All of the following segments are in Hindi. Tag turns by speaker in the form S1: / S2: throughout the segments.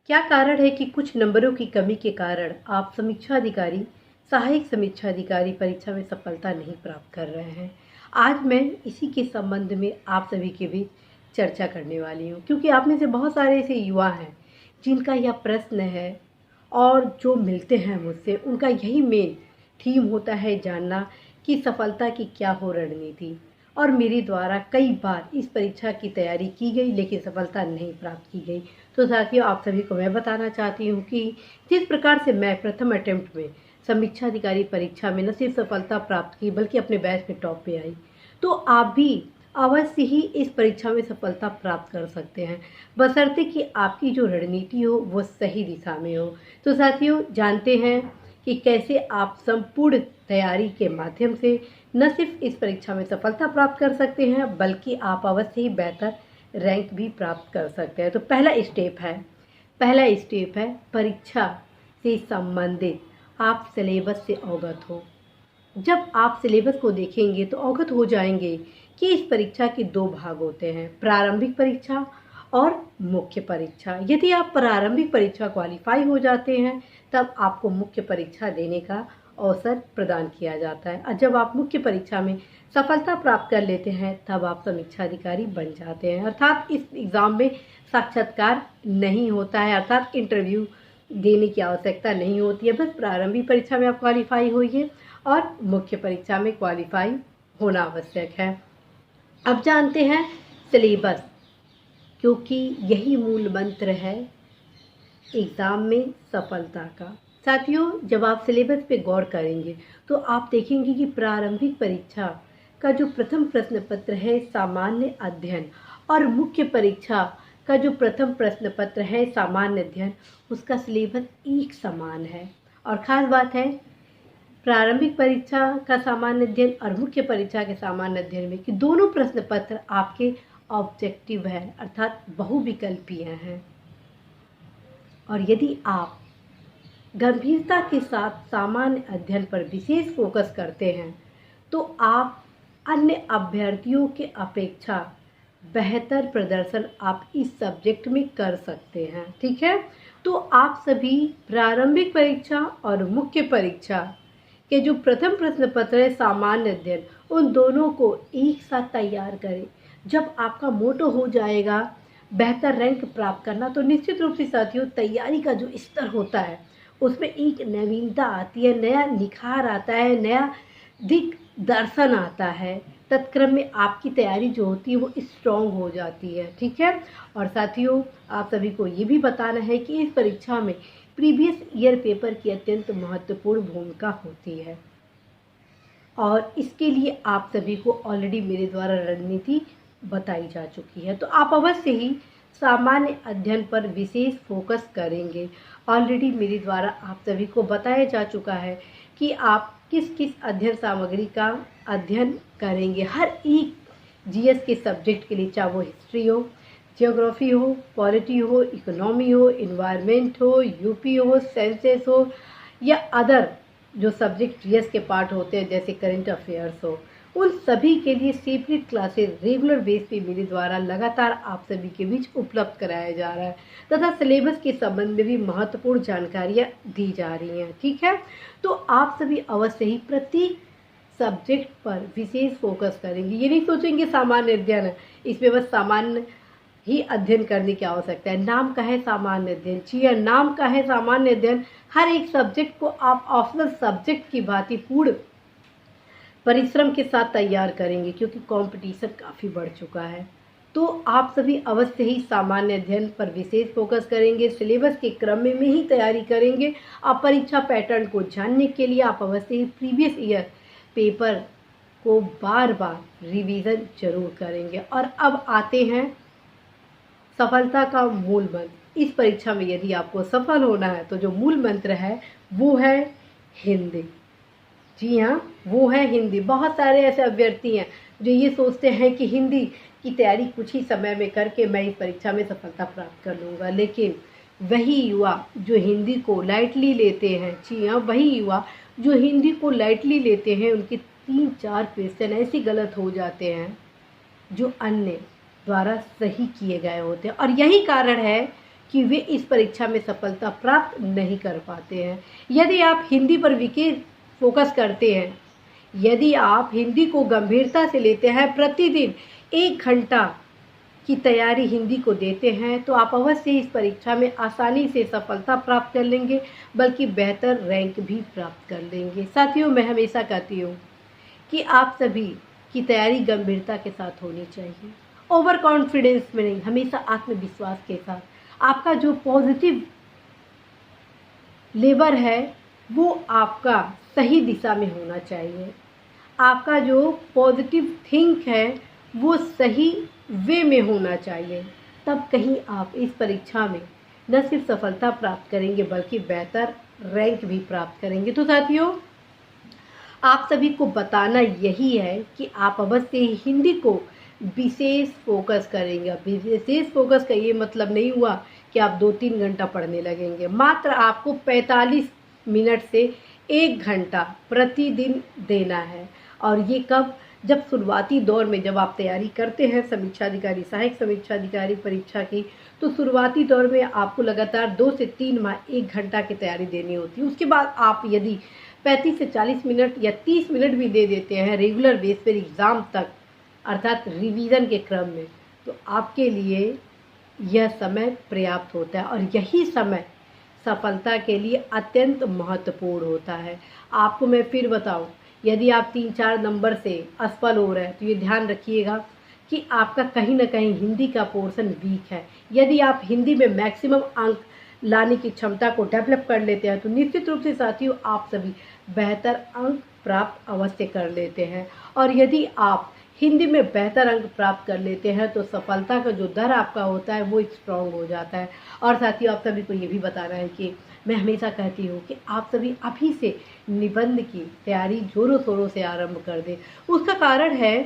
S1: क्या कारण है कि कुछ नंबरों की कमी के कारण आप समीक्षा अधिकारी, सहायक समीक्षा अधिकारी परीक्षा में सफलता नहीं प्राप्त कर रहे हैं? आज मैं इसी के संबंध में आप सभी के बीच चर्चा करने वाली हूँ, क्योंकि आप में से बहुत सारे ऐसे युवा हैं जिनका यह प्रश्न है और जो मिलते हैं मुझसे उनका यही मेन थीम होता है जानना कि सफलता की क्या हो रणनीति। और मेरे द्वारा कई बार इस परीक्षा की तैयारी की गई लेकिन सफलता नहीं प्राप्त की गई। तो साथियों, आप सभी को मैं बताना चाहती हूँ कि जिस प्रकार से मैं प्रथम अटेम्प्ट में समीक्षा अधिकारी परीक्षा में न सिर्फ सफलता प्राप्त की बल्कि अपने बैच में टॉप पे आई, तो आप भी अवश्य ही इस परीक्षा में सफलता प्राप्त कर सकते हैं, बशर्ते कि आपकी जो रणनीति हो वो सही दिशा में हो। तो साथियों, जानते हैं कि कैसे आप संपूर्ण तैयारी के माध्यम से न सिर्फ इस परीक्षा में सफलता प्राप्त कर सकते हैं बल्कि आप अवश्य ही बेहतर रैंक भी प्राप्त कर सकते हैं। तो पहला स्टेप है परीक्षा से संबंधित आप सिलेबस से अवगत हो। जब आप सिलेबस को देखेंगे तो अवगत हो जाएंगे कि इस परीक्षा के दो भाग होते हैं, प्रारंभिक परीक्षा और मुख्य परीक्षा। यदि आप प्रारंभिक परीक्षा क्वालिफाई हो जाते हैं तब आपको मुख्य परीक्षा देने का अवसर प्रदान किया जाता है, और जब आप मुख्य परीक्षा में सफलता प्राप्त कर लेते हैं तब आप समीक्षा अधिकारी बन जाते हैं। अर्थात इस एग्ज़ाम में साक्षात्कार नहीं होता है, अर्थात इंटरव्यू देने की आवश्यकता नहीं होती है। बस प्रारंभिक परीक्षा में आप क्वालिफाई होइए और मुख्य परीक्षा में क्वालिफाई होना आवश्यक है। अब जानते हैं सिलेबस, क्योंकि यही मूल मंत्र है एग्ज़ाम में सफलता का। साथियों, जब आप सिलेबस पे गौर करेंगे तो आप देखेंगे कि प्रारंभिक परीक्षा का जो प्रथम प्रश्न पत्र है सामान्य अध्ययन और मुख्य परीक्षा का जो प्रथम प्रश्न पत्र है सामान्य अध्ययन, उसका सिलेबस एक समान है। और ख़ास बात है प्रारंभिक परीक्षा का सामान्य अध्ययन और मुख्य परीक्षा के सामान्य अध्ययन में कि दोनों प्रश्न पत्र आपके ऑब्जेक्टिव है, अर्थात बहुविकल्पीय हैं। और यदि आप गंभीरता के साथ सामान्य अध्ययन पर विशेष फोकस करते हैं तो आप अन्य अभ्यर्थियों के अपेक्षा बेहतर प्रदर्शन आप इस सब्जेक्ट में कर सकते हैं। ठीक है, तो आप सभी प्रारंभिक परीक्षा और मुख्य परीक्षा के जो प्रथम प्रश्न पत्र है सामान्य अध्ययन, उन दोनों को एक साथ तैयार करें। जब आपका मोटो हो जाएगा बेहतर रैंक प्राप्त करना, तो निश्चित रूप से साथियों तैयारी का जो स्तर होता है उसमें एक नवीनता आती है, नया निखार आता है, नया दिक दर्शन आता है। तत्क्रम में आपकी तैयारी जो होती है वो स्ट्रॉन्ग हो जाती है। ठीक है, और साथियों आप सभी को ये भी बताना है कि इस परीक्षा में प्रीवियस ईयर पेपर की अत्यंत महत्वपूर्ण भूमिका होती है और इसके लिए आप सभी को ऑलरेडी मेरे द्वारा रणनीति बताई जा चुकी है। तो आप अवश्य ही सामान्य अध्ययन पर विशेष फोकस करेंगे। ऑलरेडी मेरे द्वारा आप सभी को बताया जा चुका है कि आप किस किस अध्ययन सामग्री का अध्ययन करेंगे हर एक जीएस के सब्जेक्ट के लिए, चाहे वो हिस्ट्री हो, जियोग्राफी हो, पॉलिटी हो, इकोनॉमी हो, इन्वायरमेंट हो, यूपी हो, साइंसेस हो या अदर जो सब्जेक्ट जीएस के पार्ट होते हैं जैसे करंट अफेयर्स हो, उन सभी के लिए सेपरेट क्लासेस रेगुलर बेस पे मेरे द्वारा लगातार आप सभी के बीच उपलब्ध कराया जा रहा है तथा सिलेबस के संबंध में भी महत्वपूर्ण जानकारियाँ दी जा रही हैं। ठीक है, तो आप सभी अवश्य ही प्रत्येक सब्जेक्ट पर विशेष फोकस करेंगे। ये नहीं सोचेंगे सामान्य अध्ययन है, इसमें बस सामान्य ही अध्ययन करने की आवश्यकता है। नाम का है सामान्य अध्ययन, चाहिए नाम का है सामान्य अध्ययन, हर एक सब्जेक्ट को आप ऑप्शनल सब्जेक्ट की भांति पूर्ण परिश्रम के साथ तैयार करेंगे क्योंकि कंपटीशन काफ़ी बढ़ चुका है। तो आप सभी अवश्य ही सामान्य अध्ययन पर विशेष फोकस करेंगे, सिलेबस के क्रम में ही तैयारी करेंगे। आप परीक्षा पैटर्न को जानने के लिए आप अवश्य ही प्रीवियस ईयर पेपर को बार बार रिवीजन जरूर करेंगे। और अब आते हैं सफलता का मूल मंत्र। इस परीक्षा में यदि आपको सफल होना है तो जो मूल मंत्र है वो है हिंदी। जी हाँ, वो है हिंदी। बहुत सारे ऐसे अभ्यर्थी हैं जो ये सोचते हैं कि हिंदी की तैयारी कुछ ही समय में करके मैं इस परीक्षा में सफलता प्राप्त कर लूँगा, लेकिन वही युवा जो हिंदी को लाइटली लेते हैं, जी हाँ, वही युवा जो हिंदी को लाइटली लेते हैं उनके 3-4 क्वेश्चन ऐसे गलत हो जाते हैं जो अन्य द्वारा सही किए गए होते हैं। और यही कारण है कि वे इस परीक्षा में सफलता प्राप्त नहीं कर पाते हैं। यदि आप हिंदी पर विशेष फोकस करते हैं, यदि आप हिंदी को गंभीरता से लेते हैं, प्रतिदिन 1 घंटा की तैयारी हिंदी को देते हैं, तो आप अवश्य इस परीक्षा में आसानी से सफलता प्राप्त कर लेंगे, बल्कि बेहतर रैंक भी प्राप्त कर लेंगे। साथियों, मैं हमेशा कहती हूँ कि आप सभी की तैयारी गंभीरता के साथ होनी चाहिए, ओवर कॉन्फिडेंस में नहीं, हमेशा आत्मविश्वास के साथ। आपका जो पॉजिटिव लेवर है वो आपका सही दिशा में होना चाहिए। आपका जो पॉजिटिव थिंक है वो सही वे में होना चाहिए। तब कहीं आप इस परीक्षा में न सिर्फ सफलता प्राप्त करेंगे बल्कि बेहतर रैंक भी प्राप्त करेंगे। तो साथियों, आप सभी को बताना यही है कि आप अवश्य ही हिंदी को विशेष फोकस करेंगे। विशेष फोकस का ये मतलब नहीं हुआ कि आप 2-3 घंटा पढ़ने लगेंगे। मात्र आपको 45 मिनट से 1 घंटा प्रतिदिन देना है। और ये कब? जब शुरुआती दौर में जब आप तैयारी करते हैं समीक्षा अधिकारी, सहायक समीक्षा अधिकारी परीक्षा की, तो शुरुआती दौर में आपको लगातार 2 से 3 माह 1 घंटा की तैयारी देनी होती है। उसके बाद आप यदि 35 से 40 मिनट या 30 मिनट भी दे देते हैं रेगुलर बेस पर एग्ज़ाम तक, अर्थात रिवीजन के क्रम में, तो आपके लिए यह समय पर्याप्त होता है। और यही समय सफलता के लिए अत्यंत महत्वपूर्ण होता है। आपको मैं फिर बताऊं, यदि आप 3-4 नंबर से असफल हो रहे हैं तो ये ध्यान रखिएगा कि आपका कहीं ना कहीं हिंदी का पोर्शन वीक है। यदि आप हिंदी में मैक्सिमम अंक लाने की क्षमता को डेवलप कर लेते हैं तो निश्चित रूप से साथियों आप सभी बेहतर अंक प्राप्त अवश्य कर लेते हैं। और यदि आप हिंदी में बेहतर अंक प्राप्त कर लेते हैं तो सफलता का जो दर आपका होता है वो स्ट्रॉन्ग हो जाता है। और साथियों, आप सभी को ये भी बताना है कि मैं हमेशा कहती हूँ कि आप सभी अभी से निबंध की तैयारी जोरों शोरों से आरंभ कर दें। उसका कारण है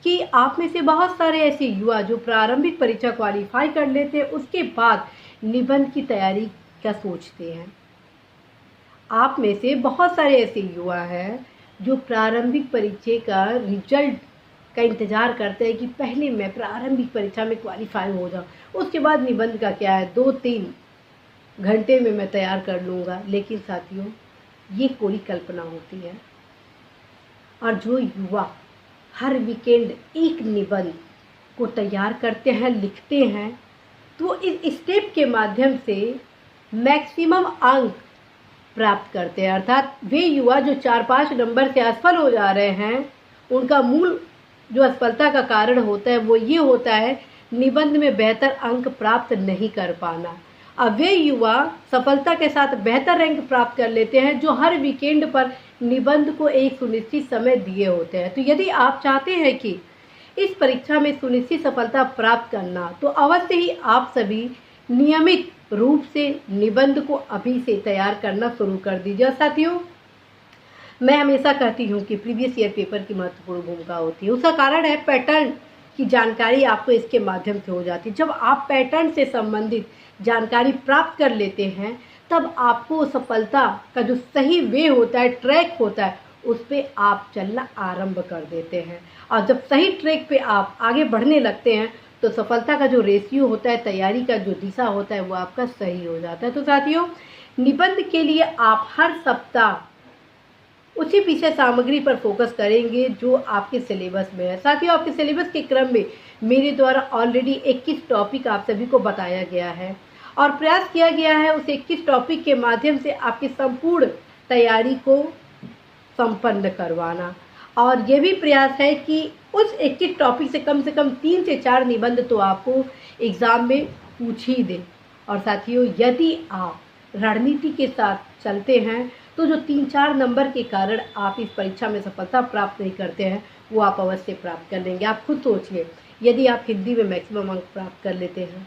S1: कि आप में से बहुत सारे ऐसे युवा जो प्रारंभिक परीक्षा क्वालिफाई कर लेते हैं उसके बाद निबंध की तैयारी का सोचते हैं। आप में से बहुत सारे ऐसे युवा हैं जो प्रारंभिक परीक्षा का रिजल्ट का इंतज़ार करते हैं कि पहले मैं प्रारंभिक परीक्षा में क्वालिफाई हो जाऊं, उसके बाद निबंध का क्या है, 2-3 घंटे में मैं तैयार कर लूँगा। लेकिन साथियों, ये कोई कल्पना होती है। और जो युवा हर वीकेंड एक निबंध को तैयार करते हैं, लिखते हैं, तो इस स्टेप के माध्यम से मैक्सिमम अंक प्राप्त करते हैं। अर्थात वे युवा जो 4-5 नंबर से असफल हो जा रहे हैं, उनका मूल जो असफलता का कारण होता है वो ये होता है निबंध में बेहतर अंक प्राप्त नहीं कर पाना। अब वे युवा सफलता के साथ बेहतर रैंक प्राप्त कर लेते हैं जो हर वीकेंड पर निबंध को एक सुनिश्चित समय दिए होते हैं। तो यदि आप चाहते हैं कि इस परीक्षा में सुनिश्चित सफलता प्राप्त करना, तो अवश्य ही आप सभी नियमित रूप से निबंध को अभी से तैयार करना शुरू कर दीजिए। साथियों, मैं हमेशा कहती हूँ कि प्रीवियस ईयर पेपर की महत्वपूर्ण भूमिका होती है। उसका कारण है पैटर्न की जानकारी आपको इसके माध्यम से हो जाती है। जब आप पैटर्न से संबंधित जानकारी प्राप्त कर लेते हैं तब आपको सफलता का जो सही वे होता है, ट्रैक होता है, उस पर आप चलना आरंभ कर देते हैं। और जब सही ट्रैक पे आप आगे बढ़ने लगते हैं तो सफलता का जो रेशियो होता है, तैयारी का जो दिशा होता है, वो आपका सही हो जाता है। तो साथियों, निबंध के लिए आप हर सप्ताह उसी विषय सामग्री पर फोकस करेंगे जो आपके सिलेबस में है। साथियों, आपके सिलेबस के क्रम में मेरे द्वारा ऑलरेडी 21 टॉपिक आप सभी को बताया गया है और प्रयास किया गया है उस 21 टॉपिक के माध्यम से आपकी संपूर्ण तैयारी को संपन्न करवाना। और ये भी प्रयास है कि उस 21 टॉपिक से कम 3 से 4 निबंध तो आपको एग्ज़ाम में पूछ ही दें। और साथियों, यदि आप रणनीति के साथ चलते हैं तो जो 3-4 नंबर के कारण आप इस परीक्षा में सफलता प्राप्त नहीं करते हैं वो आप अवश्य प्राप्त कर लेंगे। आप खुद सोचिए, यदि आप हिंदी में मैक्सिमम अंक प्राप्त कर लेते हैं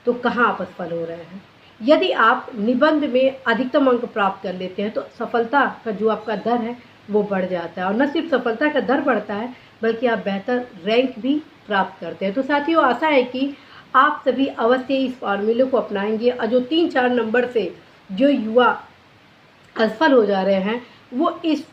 S1: तो कहाँ आप असफल हो रहे हैं। यदि आप निबंध में अधिकतम अंक प्राप्त कर लेते हैं तो सफलता का जो आपका दर है वो बढ़ जाता है। और न सिर्फ सफलता का दर बढ़ता है बल्कि आप बेहतर रैंक भी प्राप्त करते हैं। तो साथियों, आशा है कि आप सभी अवश्य इस फॉर्मूले को अपनाएंगे और जो 3-4 नंबर से जो युवा असफल हो जा रहे हैं वो इस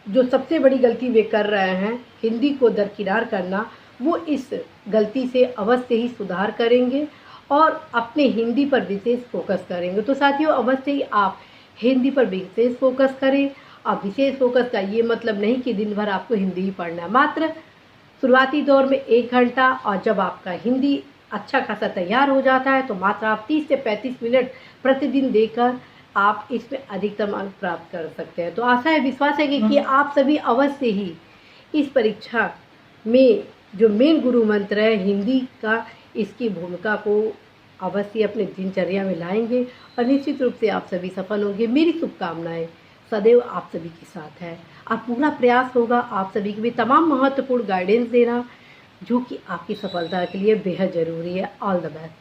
S1: जो सबसे बड़ी गलती वे कर रहे हैं, हिंदी को दरकिनार करना, वो इस गलती से अवश्य ही सुधार करेंगे और अपने हिंदी पर विशेष फोकस करेंगे। तो साथियों, अवश्य ही आप हिंदी पर विशेष फोकस करें। अब विशेष फोकस का ये मतलब नहीं कि दिन भर आपको हिंदी ही पढ़ना है, मात्र शुरुआती दौर में 1 घंटा, और जब आपका हिंदी अच्छा खासा तैयार हो जाता है तो मात्र आप 30 से 35 मिनट प्रतिदिन देकर आप इसमें अधिकतम अंक प्राप्त कर सकते हैं। तो आशा है, विश्वास है कि आप सभी अवश्य ही इस परीक्षा में जो मेन गुरु मंत्र है हिंदी का, इसकी भूमिका को अवश्य अपने दिनचर्या में लाएंगे और निश्चित रूप से आप सभी सफल होंगे। मेरी शुभकामनाएं सदैव आप सभी के साथ है और पूरा प्रयास होगा आप सभी के भी तमाम महत्वपूर्ण गाइडेंस देना, जो कि आपकी सफलता के लिए बेहद ज़रूरी है। All the best.